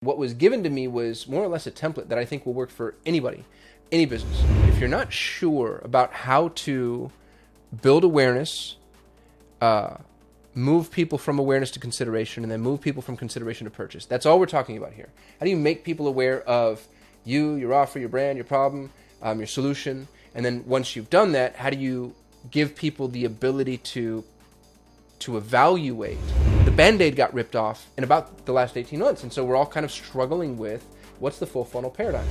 what was given to me was more or less a template that I think will work for anybody, any business. If you're not sure about how to build awareness, move people from awareness to consideration, and then move people from consideration to purchase. That's all we're talking about here. How do you make people aware of you, your offer, your brand, your problem, your solution? And then once you've done that, how do you give people the ability to evaluate? The Band-Aid got ripped off in about the last 18 months, and so we're all kind of struggling with what's the full funnel paradigm.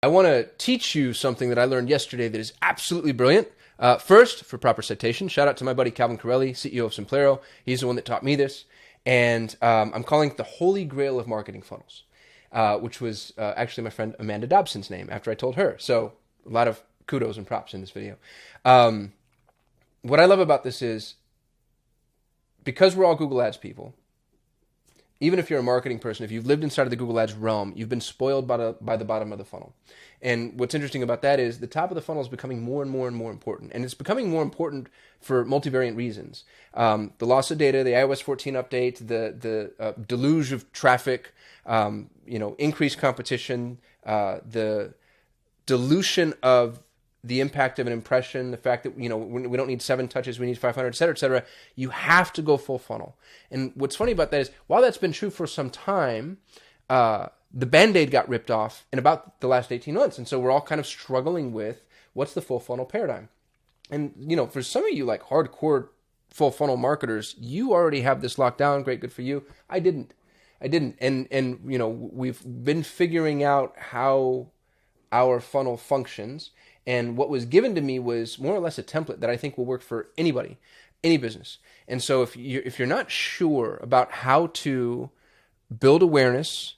I want to teach you something that I learned yesterday that is absolutely brilliant. First, for proper citation, shout out to my buddy Calvin Corelli, CEO of Simplero. He's the one that taught me this. And I'm calling it the holy grail of marketing funnels, which was actually my friend Amanda Dobson's name after I told her. So a lot of kudos and props in this video. What I love about this is, because we're all Google Ads people, even if you're a marketing person, if you've lived inside of the Google Ads realm, you've been spoiled by the bottom of the funnel. And what's interesting about that is the top of the funnel is becoming more and more and more important. And it's becoming more important for multivariant reasons. The loss of data, the iOS 14 update, the deluge of traffic, increased competition, the dilution of the impact of an impression, the fact that, we don't need 7 touches, we need 500, et cetera, et cetera. You have to go full funnel. And what's funny about that is, while that's been true for some time, the Band-Aid got ripped off in about the last 18 months. And so we're all kind of struggling with what's the full funnel paradigm. And, for some of you, like hardcore full funnel marketers, you already have this locked down. Great, good for you. I didn't. And we've been figuring out how our funnel functions. And what was given to me was more or less a template that I think will work for anybody, any business. And so if you're not sure about how to build awareness,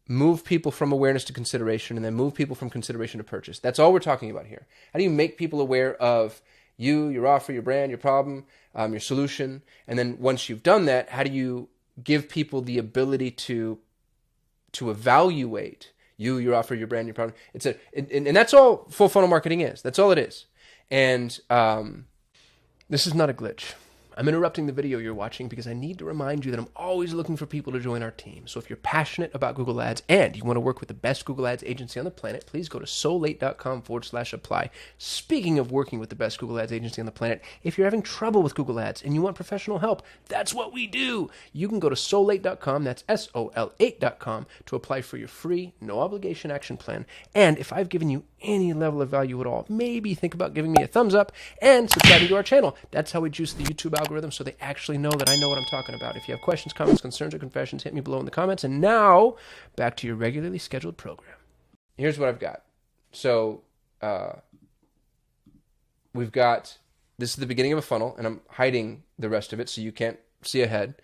move people from awareness to consideration, and then move people from consideration to purchase, that's all we're talking about here. How do you make people aware of you, your offer, your brand, your problem, your solution? And then once you've done that, how do you give people the ability to evaluate you, your offer, your brand, your problem? And that's all full funnel marketing is. That's all it is. And this is not a glitch. I'm interrupting the video you're watching because I need to remind you that I'm always looking for people to join our team. So if you're passionate about Google Ads and you want to work with the best Google Ads agency on the planet, please go to solate.com/apply. Speaking of working with the best Google Ads agency on the planet, if you're having trouble with Google Ads and you want professional help, that's what we do. You can go to solate.com, that's SOL8.com, to apply for your free, no obligation action plan. And if I've given you any level of value at all, maybe think about giving me a thumbs up and subscribing to our channel. That's how we juice the YouTube algorithm, so they actually know that I know what I'm talking about. If you have questions, comments, concerns, or confessions, hit me below in the comments. And now, back to your regularly scheduled program. Here's what I've got. So, we've got, this is the beginning of a funnel, and I'm hiding the rest of it so you can't see ahead.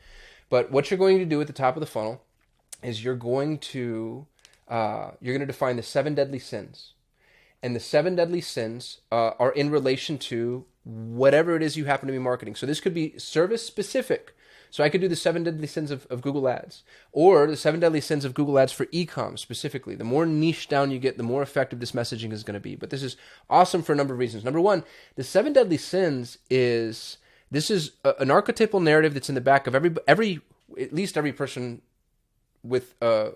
But what you're going to do at the top of the funnel is you're going to define the 7 deadly sins. And the 7 deadly sins are in relation to whatever it is you happen to be marketing. So this could be service specific. So I could do the 7 deadly sins of Google Ads, or the 7 deadly sins of Google Ads for e-com specifically. The more niche down you get, the more effective this messaging is going to be. But this is awesome for a number of reasons. Number one, the 7 deadly sins is an archetypal narrative that's in the back of at least every person with a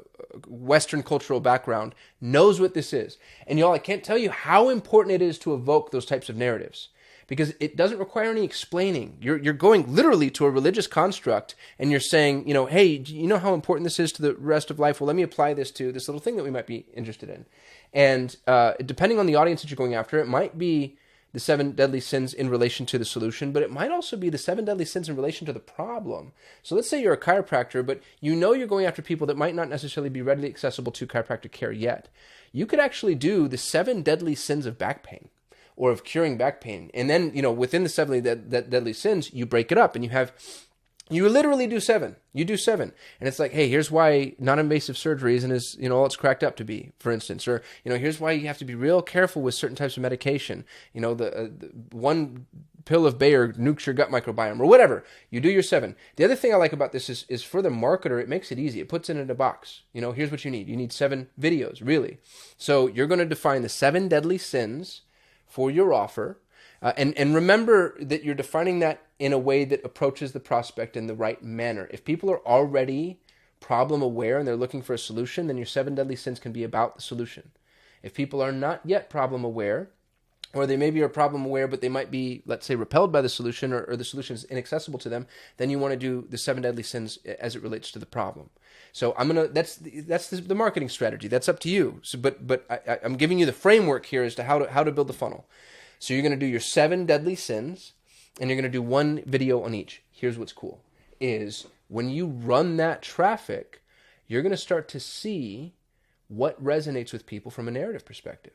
Western cultural background knows what this is. And y'all, I can't tell you how important it is to evoke those types of narratives, because it doesn't require any explaining. You're going literally to a religious construct and you're saying, hey, do you know how important this is to the rest of life? Well, let me apply this to this little thing that we might be interested in. And depending on the audience that you're going after, it might be the 7 deadly sins in relation to the solution, but it might also be the 7 deadly sins in relation to the problem. So let's say you're a chiropractor, but you're going after people that might not necessarily be readily accessible to chiropractic care yet. You could actually do the 7 deadly sins of back pain, or of curing back pain. And then, within the 7 deadly sins, you break it up and you literally do 7. You do 7. And it's like, hey, here's why non-invasive surgery isn't as, all it's cracked up to be, for instance. Or, here's why you have to be real careful with certain types of medication. The one pill of Bayer nukes your gut microbiome, or whatever. You do your 7. The other thing I like about this is for the marketer, it makes it easy. It puts it in a box. Here's what you need. You need 7 videos, really. So you're going to define the 7 deadly sins for your offer. And remember that you're defining that in a way that approaches the prospect in the right manner. If people are already problem aware and they're looking for a solution, then your 7 deadly sins can be about the solution. If people are not yet problem aware, or they maybe are problem aware, but they might be, let's say, repelled by the solution, or the solution is inaccessible to them, then you want to do the 7 deadly sins as it relates to the problem. So that's the marketing strategy. That's up to you. So, but I'm giving you the framework here as to how to build the funnel. So you're going to do your 7 deadly sins, and you're going to do 1 video on each. Here's what's cool, is when you run that traffic, you're going to start to see what resonates with people from a narrative perspective.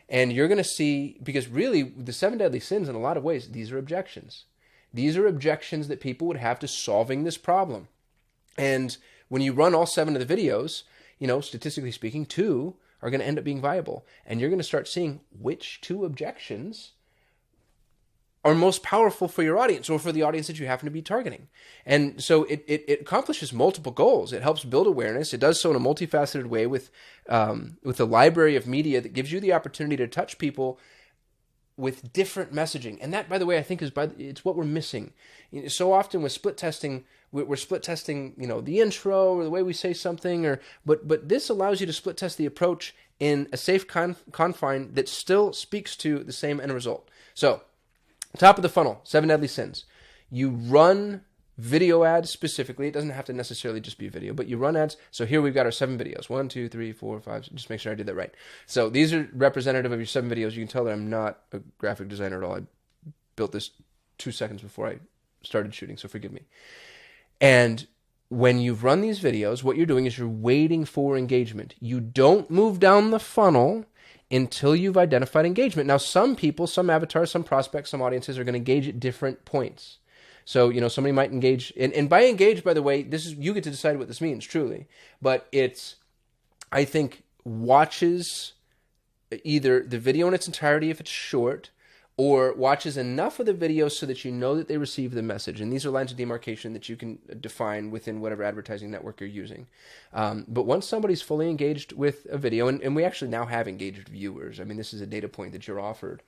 And you're going to see, because really the 7 deadly sins in a lot of ways, these are objections. These are objections that people would have to solving this problem. And when you run all 7 of the videos, statistically speaking, 2 are going to end up being viable. And you're going to start seeing which 2 objections are most powerful for your audience, or for the audience that you happen to be targeting. And so it accomplishes multiple goals. It helps build awareness. It does so in a multifaceted way with a library of media that gives you the opportunity to touch people with different messaging. And that, by the way, I think it's what we're missing. So often with split testing, we're split testing, the intro or the way we say something, but this allows you to split test the approach in a safe confine that still speaks to the same end result. So, top of the funnel, 7 deadly sins. You run video ads specifically. It doesn't have to necessarily just be video, but you run ads. So here we've got our 7 videos. 1, 2, 3, 4, 5. Just make sure I did that right. So these are representative of your 7 videos. You can tell that I'm not a graphic designer at all. I built this 2 seconds before I started shooting, so forgive me. And when you've run these videos, what you're doing is you're waiting for engagement. You don't move down the funnel until you've identified engagement. Now, some people, some avatars, some prospects, some audiences are going to engage at different points. So, somebody might engage, and by engage, by the way, you get to decide what this means, truly. But I think, watches either the video in its entirety if it's short, or watches enough of the video so that you know that they receive the message. And these are lines of demarcation that you can define within whatever advertising network you're using. But once somebody's fully engaged with a video, and we actually now have engaged viewers. I mean, this is a data point that you're offered.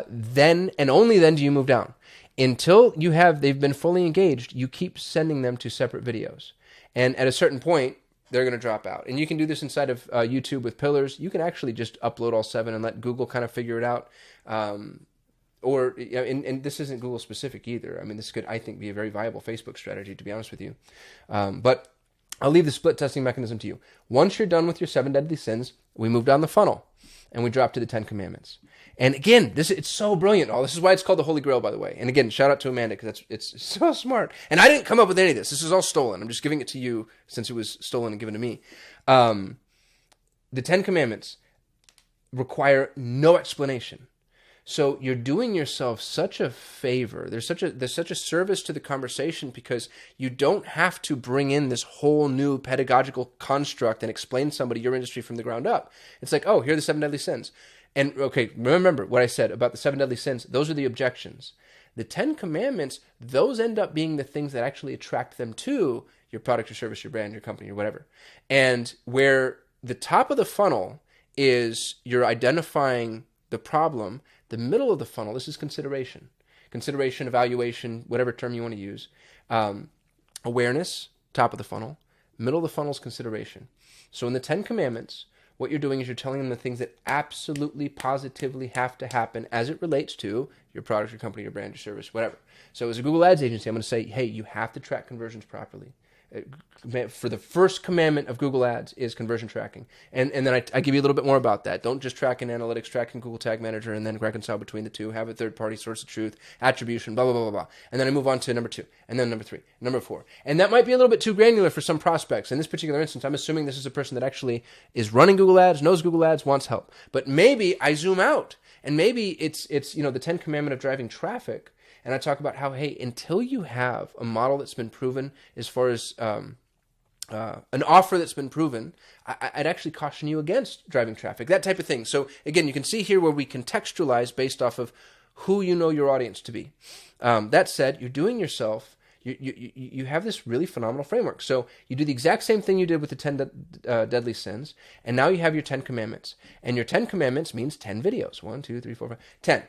Then, and only then, do you move down. Until they've been fully engaged, you keep sending them to separate videos. And at a certain point, they're going to drop out. And you can do this inside of YouTube with pillars. You can actually just upload all 7 and let Google kind of figure it out. And this isn't Google specific either. I mean, this could, I think, be a very viable Facebook strategy, to be honest with you. But I'll leave the split testing mechanism to you. Once you're done with your 7 deadly sins, we move down the funnel and we drop to the 10 commandments. And again, it's so brilliant. This is why it's called the Holy Grail, by the way. And again, shout out to Amanda, because it's so smart. And I didn't come up with any of this. This is all stolen. I'm just giving it to you since it was stolen and given to me. The 10 commandments require no explanation. So you're doing yourself such a favor. There's such a service to the conversation, because you don't have to bring in this whole new pedagogical construct and explain somebody your industry from the ground up. It's like, oh, here are the 7 deadly sins. And okay, remember what I said about the 7 deadly sins. Those are the objections. The 10 commandments, those end up being the things that actually attract them to your product or service, your brand, your company, or whatever. And where the top of the funnel is you're identifying the problem, the middle of the funnel, this is consideration. Consideration, evaluation, whatever term you want to use. Awareness, top of the funnel. Middle of the funnel is consideration. So in the 10 commandments, what you're doing is you're telling them the things that absolutely, positively have to happen as it relates to your product, your company, your brand, your service, whatever. So as a Google Ads agency, I'm going to say, hey, you have to track conversions properly. For the first commandment of Google Ads is conversion tracking. And then I give you a little bit more about that. Don't just track in analytics, track in Google Tag Manager, and then reconcile between the two. Have a third-party source of truth, attribution, blah, blah, blah, blah, blah. And then I move on to number 2, and then number 3, number 4. And that might be a little bit too granular for some prospects. In this particular instance, I'm assuming this is a person that actually is running Google Ads, knows Google Ads, wants help. But maybe I zoom out, and maybe it's the 10 commandment of driving traffic, and I talk about how, hey, until you have a model that's been proven as far as an offer that's been proven, I'd actually caution you against driving traffic, that type of thing. So again, you can see here where we contextualize based off of who you know your audience to be. That said, you're doing yourself, you have this really phenomenal framework. So you do the exact same thing you did with the 10 deadly sins, and now you have your 10 commandments. And your 10 commandments means 10 videos. 1, 2, 3, 4, 5, 10.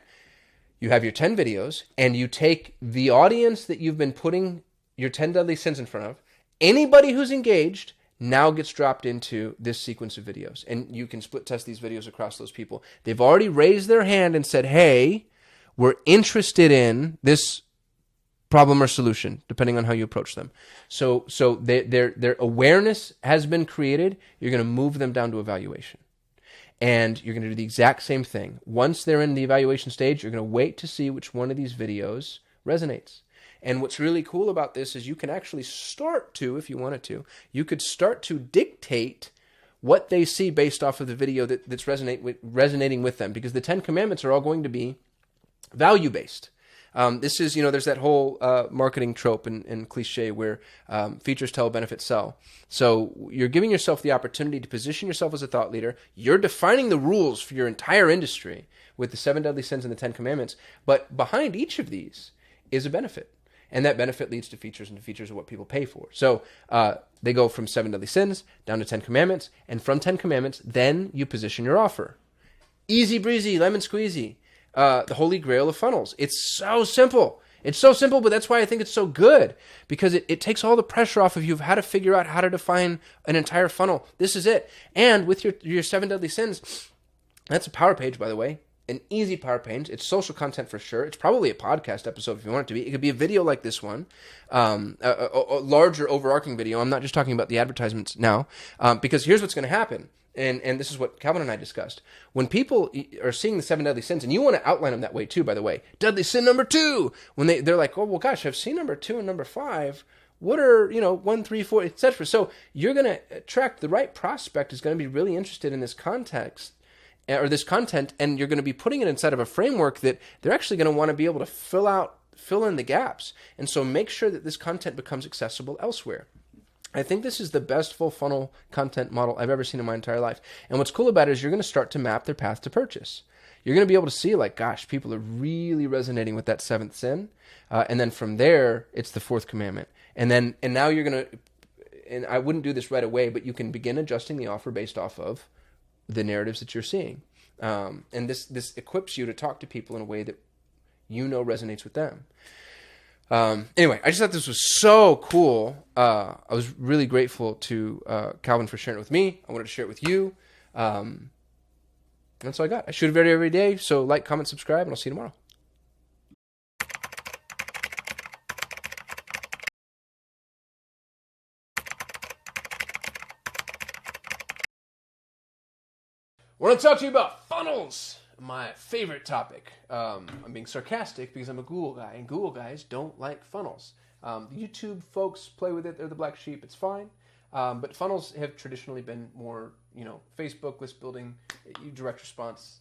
You have your 10 videos, and you take the audience that you've been putting your 10 deadly sins in front of. Anybody who's engaged now gets dropped into this sequence of videos, and you can split test these videos across those people. They've already raised their hand and said, hey, we're interested in this problem or solution, depending on how you approach them. So their awareness has been created. You're going to move them down to evaluation. And you're going to do the exact same thing. Once they're in the evaluation stage, you're going to wait to see which one of these videos resonates. And what's really cool about this is you can actually start to, if you wanted to, you could start to dictate what they see based off of the video that's resonating with them. Because the 10 Commandments are all going to be value-based. This is, there's that whole marketing trope and cliche where features tell, benefits sell. So you're giving yourself the opportunity to position yourself as a thought leader. You're defining the rules for your entire industry with the 7 deadly sins and the 10 Commandments. But behind each of these is a benefit. And that benefit leads to features, and features are what people pay for. So they go from 7 deadly sins down to 10 Commandments. And from 10 Commandments, then you position your offer. Easy breezy, lemon squeezy. The holy grail of funnels. It's so simple. It's so simple, but that's why I think it's so good, because it takes all the pressure off of you of how to figure out how to define an entire funnel. This is it. And with your 7 deadly sins, that's a power page, by the way. An easy power page. It's social content for sure. It's probably a podcast episode if you want it to be. It could be a video like this one, a larger overarching video. I'm not just talking about the advertisements now, because here's what's going to happen. And this is what Calvin and I discussed. When people are seeing the 7 deadly sins, and you want to outline them that way too, by the way. Deadly sin number 2. When they're like, oh, well, gosh, I've seen number 2 and number 5. What are, 1, 3, 4, etc. So you're going to attract the right prospect is going to be really interested in this context or this content, and you're going to be putting it inside of a framework that they're actually going to want to be able to fill in the gaps. And so make sure that this content becomes accessible elsewhere. I think this is the best full funnel content model I've ever seen in my entire life. And what's cool about it is you're going to start to map their path to purchase. You're going to be able to see, like, gosh, people are really resonating with that 7th sin. And then from there, it's the 4th commandment. And now you're going to, and I wouldn't do this right away, but you can begin adjusting the offer based off of the narratives that you're seeing. And this equips you to talk to people in a way that resonates with them. Anyway, I just thought this was so cool. I was really grateful to Calvin for sharing it with me. I wanted to share it with you. That's all I got. I shoot a video every day, so like, comment, subscribe, and I'll see you tomorrow. I want to talk to you about funnels, my favorite topic. I'm being sarcastic because I'm a Google guy, and Google guys don't like funnels. YouTube folks play with it. They're the black sheep. It's fine. But funnels have traditionally been more, Facebook list building, direct response